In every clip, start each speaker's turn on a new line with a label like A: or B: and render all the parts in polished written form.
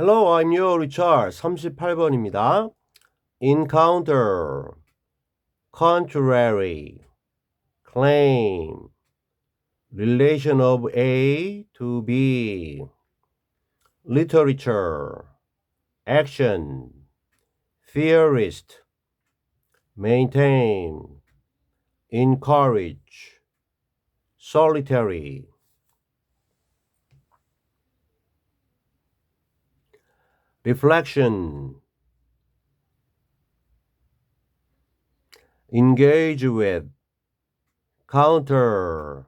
A: Hello, I'm your Richard. 38번입니다. Encounter, contrary, claim, relation of A to B, literature, action, theorist, maintain, encourage, solitary. Reflection, engage with, counter.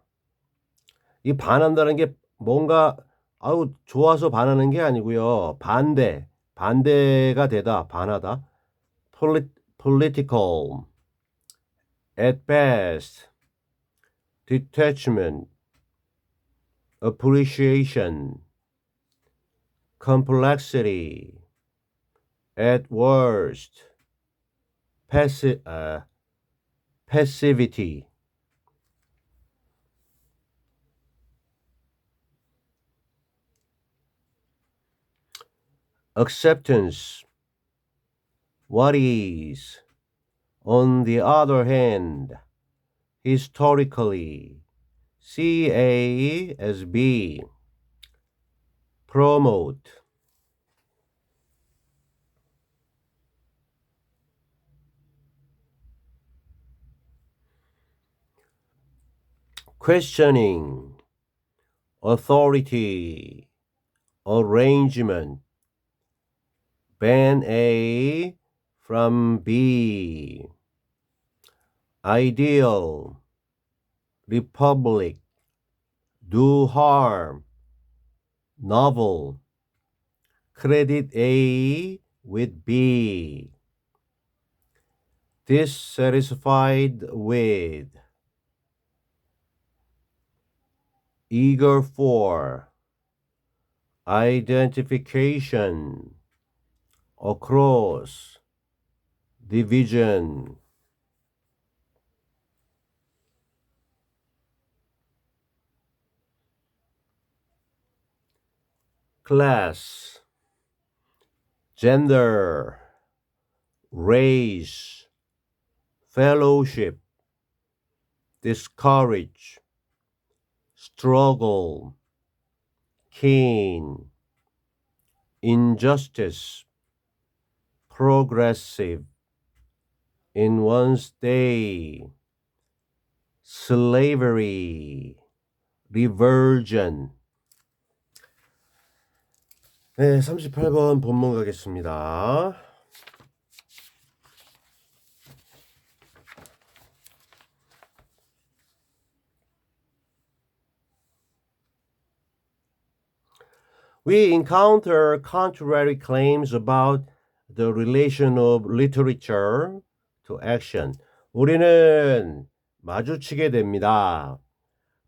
A: 이 반한다는 게 뭔가 아우 좋아서 반하는 게 아니고요. 반대가 되다, 반하다. Political, at best, detachment, appreciation, complexity, at worst, passivity. Acceptance, what is. On the other hand, historically, CASB, promote. Questioning, authority, arrangement, ban A from B, ideal, republic, do harm, novel, credit A with B, dissatisfied with, eager for, identification, across, division. Class, gender, race, fellowship, discourage, struggle, keen, injustice, progressive, in one's day, slavery, reversion. 네, 38번 본문 가겠습니다. We encounter contrary claims about the relation of literature to action. 우리는 마주치게 됩니다.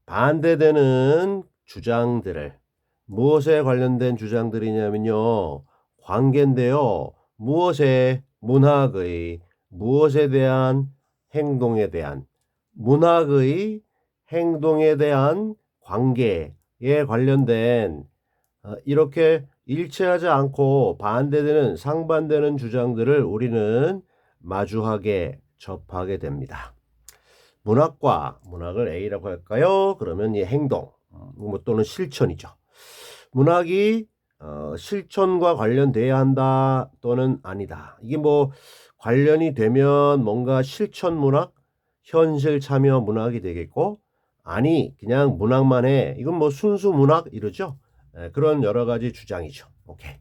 A: 반대되는 주장들을. 무엇에 관련된 주장들이냐면요. 관계인데요. 무엇의 문학의 무엇에 대한 행동에 대한 문학의 행동에 대한 관계에 관련된 이렇게 일치하지 않고 반대되는 상반되는 주장들을 우리는 마주하게 접하게 됩니다. 문학을 A라고 할까요? 그러면 이 행동 또는 실천이죠. 문학이 실천과 관련돼야 한다 또는 아니다. 이게 뭐 관련이 되면 뭔가 실천 문학, 현실 참여 문학이 되겠고 아니 그냥 문학만 해. 이건 뭐 순수 문학 이러죠. 그런 여러 가지 주장이죠. 오케이.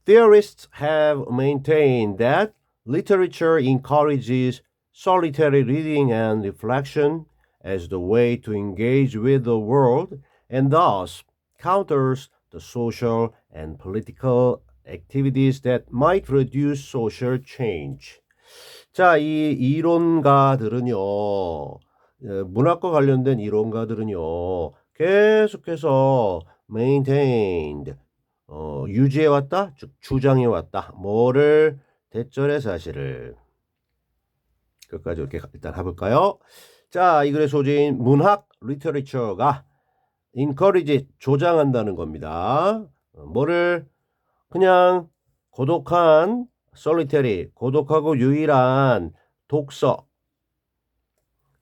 A: Theorists have maintained that literature encourages solitary reading and reflection as the way to engage with the world and thus counters the social and political activities that might produce social change. 자, 이 이론가들은요, 문학과 관련된 이론가들은요, 계속해서 maintained, 유지해왔다, 즉 주장해왔다. 뭐를 대절의 사실을. 끝까지 이렇게 일단 해볼까요? 자, 이 글의 소재인 문학, 리터리처가 encourage 조장한다는 겁니다. 뭐를 그냥 고독한 solitary 고독하고 유일한 독서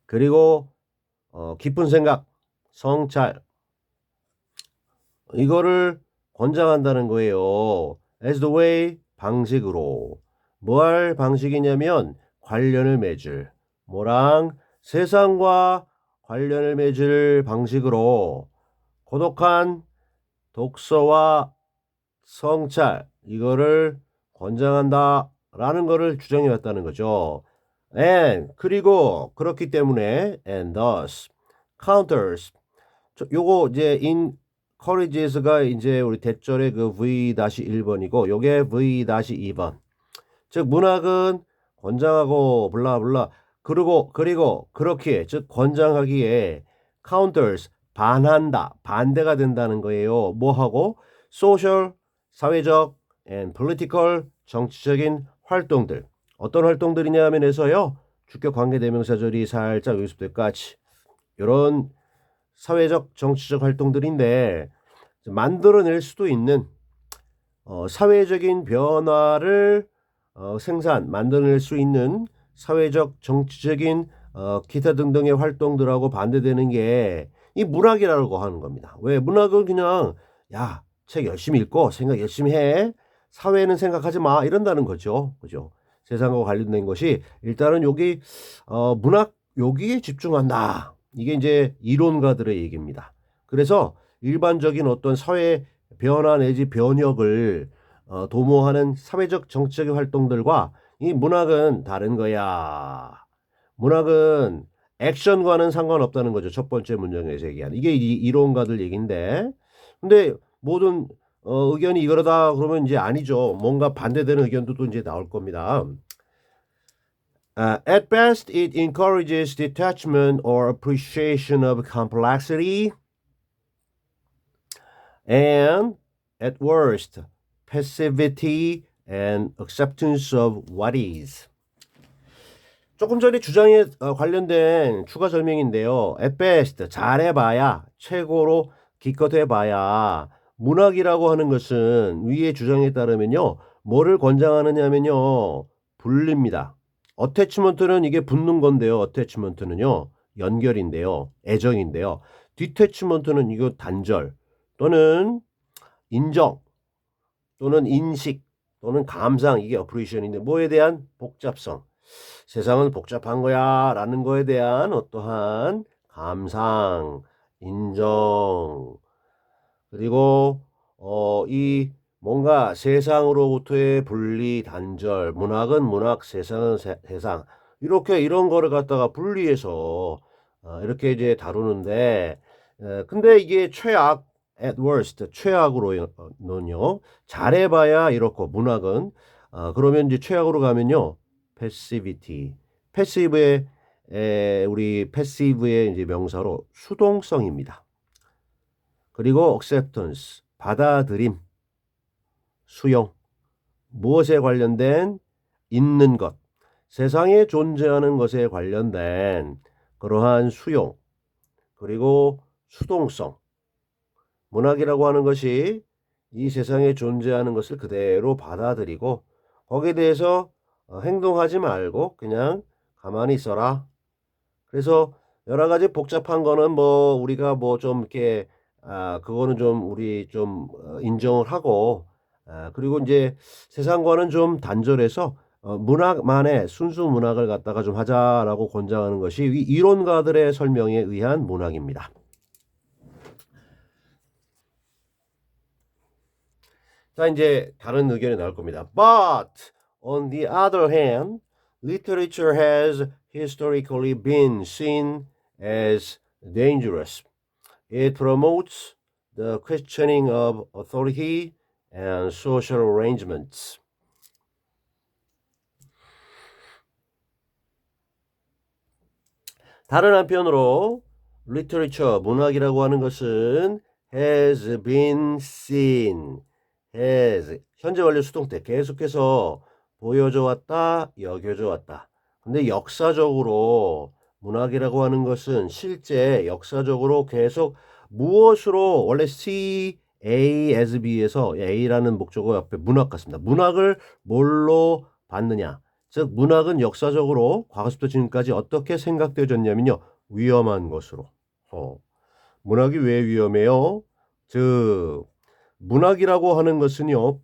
A: 그리고 깊은 생각 성찰 이거를 권장한다는 거예요. as the way 방식으로 뭐 할 방식이냐면 관련을 맺을 뭐랑 세상과 관련을 맺을 방식으로 고독한 독서와 성찰 이거를 권장한다라는 거를 주장해 왔다는 거죠. and 그리고 그렇기 때문에 and thus counters 요거 이제 encourages가 이제 우리 대절의 그 V-1번이고 요게 V-2번. 즉 문학은 권장하고 블라블라 그리고 그렇기에 즉 권장하기에 counters 반한다 반대가 된다는 거예요. 뭐하고 social 사회적 and political 정치적인 활동들 어떤 활동들이냐 하면에서요 주격 관계대명사절이 살짝 요습될 까지 이런 사회적 정치적 활동들인데 만들어낼 수도 있는 사회적인 변화를 만들어낼 수 있는 사회적 정치적인 기타 등등의 활동들하고 반대되는 게 이 문학이라고 하는 겁니다. 왜 문학은 그냥 야 책 열심히 읽고 생각 열심히 해 사회는 생각하지 마 이런다는 거죠. 그죠? 세상과 관련된 것이 일단은 여기 문학 여기에 집중한다. 이게 이제 이론가들의 얘기입니다. 그래서 일반적인 어떤 사회 변화 내지 변혁을 도모하는 사회적 정치적인 활동들과 이 문학은 다른 거야. 문학은 액션과는 상관없다는 거죠. 첫 번째 문장에서 얘기한 이게 이론가들 얘기인데 근데 모든 의견이 이거다 그러면 이제 아니죠. 뭔가 반대되는 의견도 또 이제 나올 겁니다. At best, it encourages detachment or appreciation of complexity, and at worst, passivity and acceptance of what is. 조금 전에 주장에 관련된 추가 설명인데요. At best, 잘해봐야, 최고로 기껏해봐야 문학이라고 하는 것은 위의 주장에 따르면요. 뭐를 권장하느냐면요. 분리입니다. 어태치먼트는 이게 붙는 건데요. 어태치먼트는요. 연결인데요. 애정인데요. 디태치먼트는 이거 단절 또는 인정 또는 인식 또는 감상 이게 어프리시션인데 뭐에 대한 복잡성 세상은 복잡한 거야 라는 거에 대한 어떠한 감상 인정 그리고 이 뭔가 세상으로부터의 분리 단절 문학은 문학 세상은 세상 이렇게 이런 거를 갖다가 분리해서 이렇게 이제 다루는데 근데 이게 최악 at worst 최악으로는요 잘해봐야 이렇고 문학은 그러면 이제 최악으로 가면요 passivity 패시브의 우리 패시브의 이제 명사로 수동성입니다. 그리고 acceptance 받아들임 수용 무엇에 관련된 있는 것 세상에 존재하는 것에 관련된 그러한 수용 그리고 수동성 문학이라고 하는 것이 이 세상에 존재하는 것을 그대로 받아들이고 거기에 대해서 행동하지 말고 그냥 가만히 있어라. 그래서 여러 가지 복잡한 거는 뭐 우리가 뭐 좀 이렇게 그거는 좀 우리 좀 인정을 하고 그리고 이제 세상과는 좀 단절해서 문학만의 순수 문학을 갖다가 좀 하자라고 권장하는 것이 이 이론가들의 설명에 의한 문학입니다. 자 이제 다른 의견이 나올 겁니다. But on the other hand, literature has historically been seen as dangerous. It promotes the questioning of authority and social arrangements. 다른 한편으로 literature, 문학이라고 하는 것은 has been seen, has 현재 완료 수동태 계속해서 보여져 왔다, 여겨져 왔다. 근데 역사적으로 문학이라고 하는 것은 실제 역사적으로 계속 무엇으로 원래 C, A as B에서 A라는 목적어 옆에 문학 같습니다. 문학을 뭘로 받느냐. 즉 문학은 역사적으로 과거부터 지금까지 어떻게 생각되어졌냐면요. 위험한 것으로. 문학이 왜 위험해요? 즉 문학이라고 하는 것은요.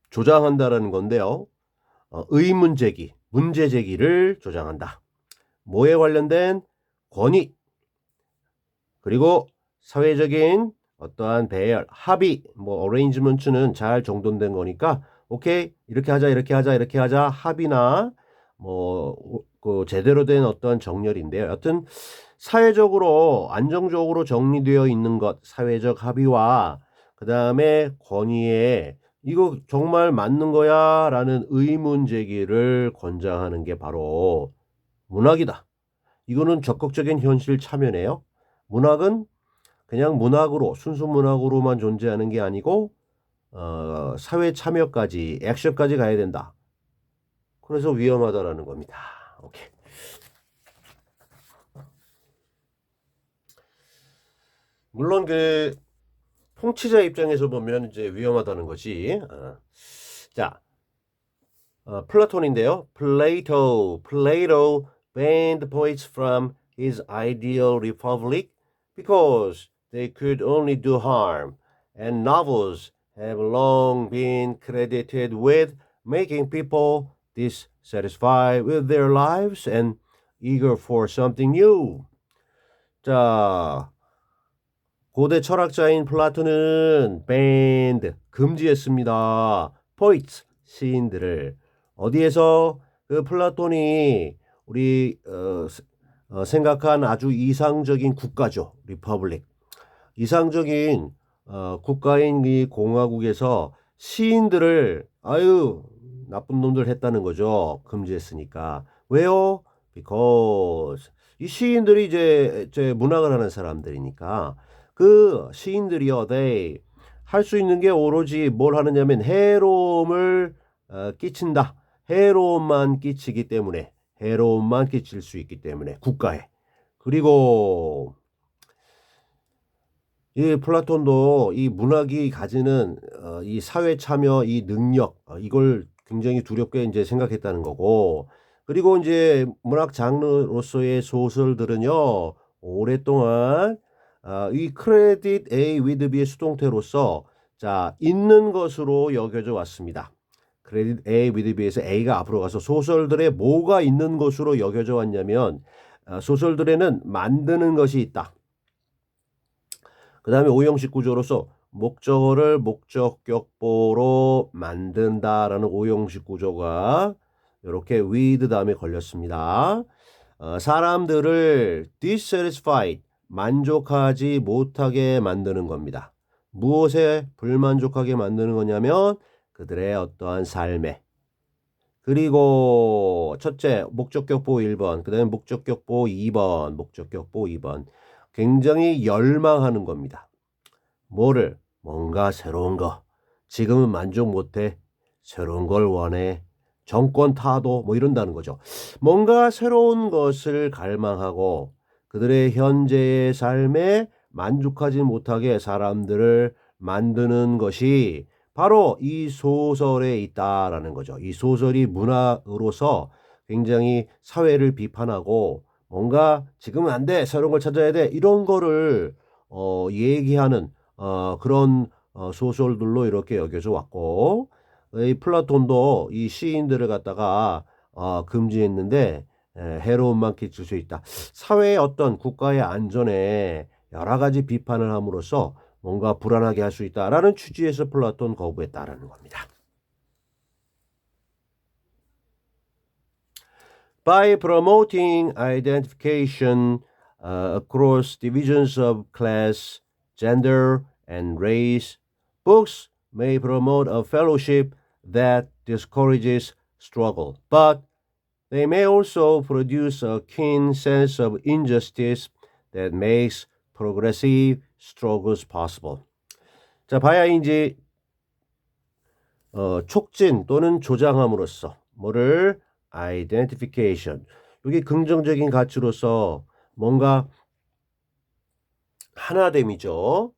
A: 조장한다라는 건데요. 의문 제기, 문제 제기를 조장한다. 뭐에 관련된 권위 그리고 사회적인 어떠한 배열, 합의, 뭐 어레인지먼트는 잘 정돈된 거니까 오케이 이렇게 하자 이렇게 하자 이렇게 하자 합의나 그 제대로 된 어떠한 정렬인데요. 여튼 사회적으로 안정적으로 정리되어 있는 것, 사회적 합의와 그 다음에 권위에 이거 정말 맞는 거야 라는 의문 제기를 권장하는 게 바로 문학이다. 이거는 적극적인 현실 참여네요. 문학은 그냥 문학으로 순수 문학으로만 존재하는 게 아니고 사회 참여까지 액션까지 가야 된다. 그래서 위험하다라는 겁니다. 오케이. 물론 그 통치자 입장에서 보면 이제 위험하다는 거지. 자, 플라톤인데요. Plato banned poets from his ideal republic because they could only do harm, and novels have long been credited with making people dissatisfied with their lives and eager for something new. 자, 고대 철학자인 플라톤은 banned, 금지했습니다. poets, 시인들을. 어디에서 그 플라톤이 우리 생각한 아주 이상적인 국가죠. 리퍼블릭. 이상적인 국가인 이 공화국에서 시인들을 아유 나쁜 놈들 했다는 거죠. 금지했으니까. 왜요? Because 이 시인들이 이제 문학을 하는 사람들이니까 그 시인들이요. they 할 수 있는 게 오로지 뭘 하느냐면 해로움을 끼친다. 해로움만 끼치기 때문에 해로움만 끼칠 수 있기 때문에 국가에. 그리고 이 플라톤도 이 문학이 가지는 이 사회 참여 이 능력 이걸 굉장히 두렵게 이제 생각했다는 거고 그리고 이제 문학 장르로서의 소설들은요 오랫동안 이 크레딧 A with B의 수동태로서 자 있는 것으로 여겨져 왔습니다. 크레딧 A with B에서 A가 앞으로 가서 소설들에 뭐가 있는 것으로 여겨져 왔냐면 소설들에는 만드는 것이 있다. 그 다음에 오형식 구조로서 목적어를 목적격보로 만든다라는 오형식 구조가 이렇게 with 다음에 걸렸습니다. 사람들을 dissatisfied, 만족하지 못하게 만드는 겁니다. 무엇에 불만족하게 만드는 거냐면 그들의 어떠한 삶에. 그리고 첫째 목적격보 1번, 그 다음에 목적격보 2번, 목적격보 2번. 굉장히 열망하는 겁니다. 뭐를? 뭔가 새로운 거. 지금은 만족 못해. 새로운 걸 원해. 정권 타도 뭐 이런다는 거죠. 뭔가 새로운 것을 갈망하고 그들의 현재의 삶에 만족하지 못하게 사람들을 만드는 것이 바로 이 소설에 있다라는 거죠. 이 소설이 문학으로서 굉장히 사회를 비판하고 뭔가 지금은 안 돼. 새로운 걸 찾아야 돼. 이런 거를 얘기하는 그런 소설들로 이렇게 여겨져 왔고 이 플라톤도 이 시인들을 갖다가 금지했는데 해로움만 끼칠 수 있다. 사회의 어떤 국가의 안전에 여러 가지 비판을 함으로써 뭔가 불안하게 할 수 있다라는 취지에서 플라톤 거부했다라는 겁니다. By promoting identification across divisions of class, gender, and race, books may promote a fellowship that discourages struggle, but they may also produce a keen sense of injustice that makes progressive struggles possible. 자, 봐야인지 촉진 또는 조장함으로써 뭐를 identification. 이게 긍정적인 가치로서 뭔가 하나됨이죠.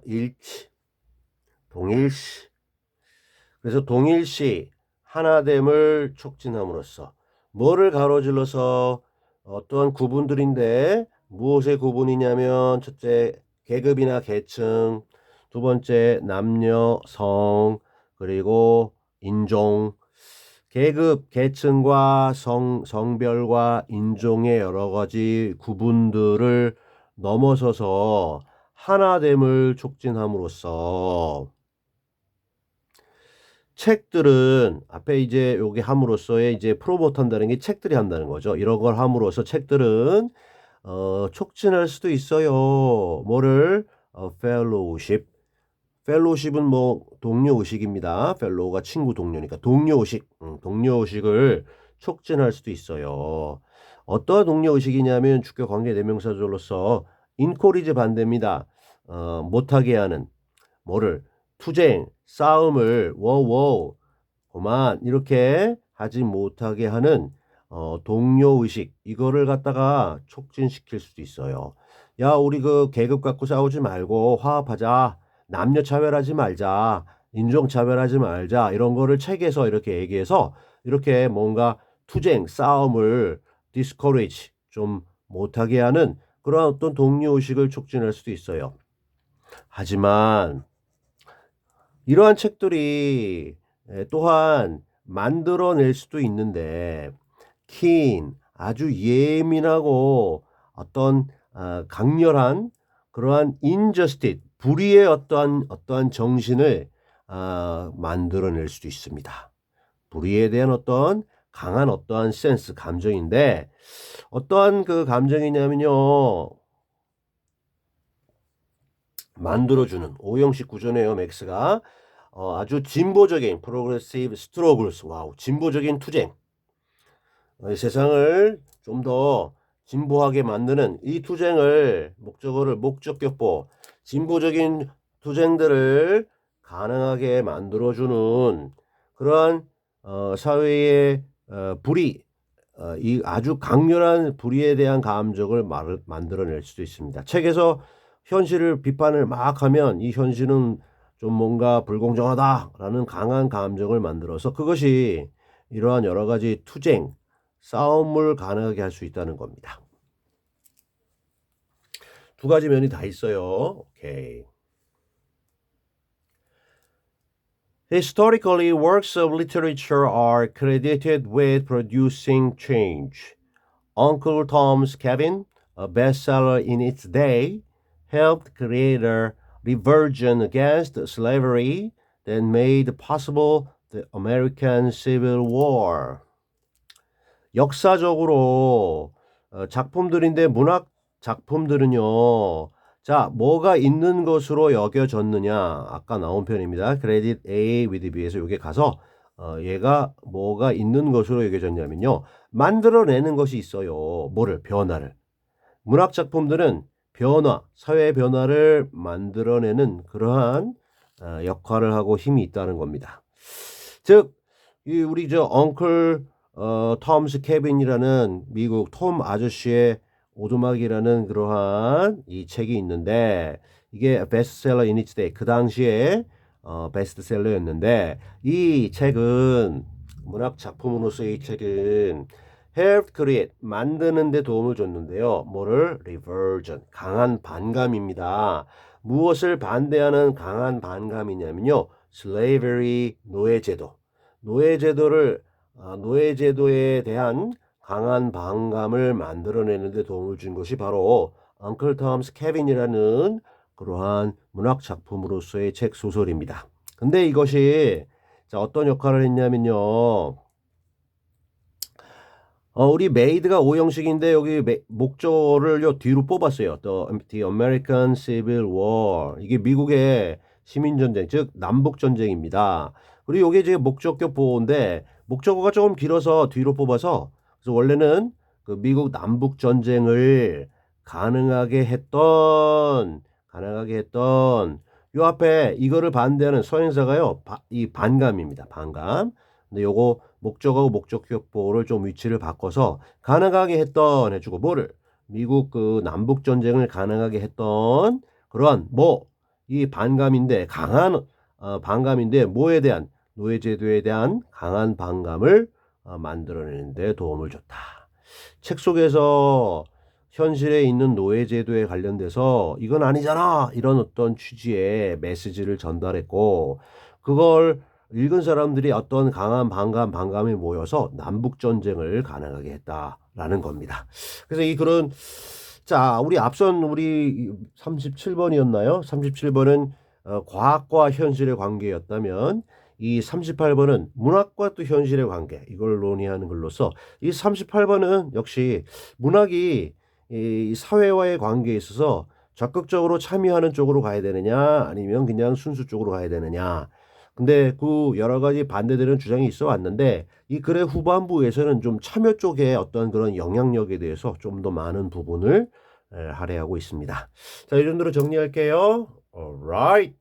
A: 일치, 동일시. 그래서 동일시, 하나됨을 촉진함으로써 뭐를 가로질러서 어떠한 구분들인데 무엇의 구분이냐면 첫째 계급이나 계층, 두 번째 남녀, 성, 그리고 인종, 계급, 계층과 성별과 인종의 여러 가지 구분들을 넘어서서 하나됨을 촉진함으로써 책들은 앞에 이제 요게 함으로써의 이제 프로모트 한다는 게 책들이 한다는 거죠. 이런 걸 함으로써 책들은 촉진할 수도 있어요. 뭐를? fellowship. 펠로우십은 뭐 동료의식입니다. 펠로우가 친구 동료니까 동료의식, 동료의식을 촉진할 수도 있어요. 어떠한 동료의식이냐면 주격 관계 대명사절로서 인코리즈 반대입니다. 못하게 하는 뭐를 투쟁, 싸움을 워워 그만 이렇게 하지 못하게 하는 동료의식 이거를 갖다가 촉진시킬 수도 있어요. 야 우리 그 계급 갖고 싸우지 말고 화합하자. 남녀 차별하지 말자. 인종 차별하지 말자. 이런 거를 책에서 이렇게 얘기해서 이렇게 뭔가 투쟁, 싸움을 discourage 좀 못하게 하는 그런 어떤 동료의식을 촉진할 수도 있어요. 하지만 이러한 책들이 또한 만들어낼 수도 있는데 keen, 아주 예민하고 어떤 강렬한 그러한 injustice, 불의의 어떠한 정신을 만들어낼 수도 있습니다. 불의에 대한 어떤 강한 어떠한 센스, 감정인데 어떠한 그 감정이냐면요. 만들어주는 오형식 구조네요. 맥스가 아주 진보적인 progressive struggles, 와우, 진보적인 투쟁, 세상을 좀 더 진보하게 만드는 이 투쟁을 목적어를 목적격보 진보적인 투쟁들을 가능하게 만들어주는 그러한 사회의 불의, 이 아주 강렬한 불의에 대한 감정을 만들어낼 수도 있습니다. 책에서 현실을 비판을 막 하면 이 현실은 좀 뭔가 불공정하다라는 강한 감정을 만들어서 그것이 이러한 여러 가지 투쟁, 싸움을 가능하게 할 수 있다는 겁니다. 두 가지 면이 다 있어요. 오케이. Historically, works of literature are credited with producing change. Uncle Tom's Cabin, a bestseller in its day, helped create a reversion against slavery that made possible the American Civil War. 역사적으로 작품들인데 문학 작품들은요. 자, 뭐가 있는 것으로 여겨졌느냐? 아까 나온 편입니다. 크레딧 A with B에서 이게 가서 얘가 뭐가 있는 것으로 여겨졌냐면요. 만들어내는 것이 있어요. 뭐를? 변화를. 문학 작품들은 변화, 사회 변화를 만들어내는 그러한 역할을 하고 힘이 있다는 겁니다. 즉, 우리 저 엉클 톰스 캐빈이라는 미국 톰 아저씨의 오두막이라는 그러한 이 책이 있는데 이게 베스트셀러 in its day 그 당시에 베스트셀러였는데 이 책은 문학 작품으로서의 이 책은 helped create 만드는 데 도움을 줬는데요. 뭐를? reversion 강한 반감입니다. 무엇을 반대하는 강한 반감이냐면요. slavery 노예제도 노예제도에 대한 강한 반감을 만들어내는 데 도움을 준 것이 바로 Uncle Tom's Cabin이라는 그러한 문학 작품으로서의 책 소설입니다. 근데 이것이 자, 어떤 역할을 했냐면요. 우리 메이드가 오형식인데 여기 목적어를 뒤로 뽑았어요. The American Civil War. 이게 미국의 시민전쟁, 즉 남북전쟁입니다. 그리고 이게 지금 목적격 보호인데 목적어가 조금 길어서 뒤로 뽑아서 그래서 원래는 그 미국 남북전쟁을 가능하게 했던 요 앞에 이거를 반대하는 서행사가요. 이 반감입니다. 반감. 근데 요거 목적하고 목적격 보호를 좀 위치를 바꿔서 가능하게 했던 해주고 뭐를 미국 그 남북 전쟁을 가능하게 했던 그러한 이 반감인데 강한 반감인데 뭐에 대한 노예제도에 대한 강한 반감을 만들어내는 데 도움을 줬다. 책 속에서 현실에 있는 노예제도에 관련돼서 이건 아니잖아 이런 어떤 취지의 메시지를 전달했고 그걸 읽은 사람들이 어떤 강한 반감이 모여서 남북전쟁을 가능하게 했다라는 겁니다. 그래서 이 글은 자 우리 앞선 우리 37번이었나요? 37번은 과학과 현실의 관계였다면 이 38번은 문학과 또 현실의 관계 이걸 논의하는 글로서 이 38번은 역시 문학이 이 사회와의 관계에 있어서 적극적으로 참여하는 쪽으로 가야 되느냐 아니면 그냥 순수 쪽으로 가야 되느냐. 근데 그 여러 가지 반대되는 주장이 있어 왔는데 이 글의 후반부에서는 좀 참여 쪽에 어떤 그런 영향력에 대해서 좀 더 많은 부분을 할애하고 있습니다. 자, 이 정도로 정리할게요. Alright.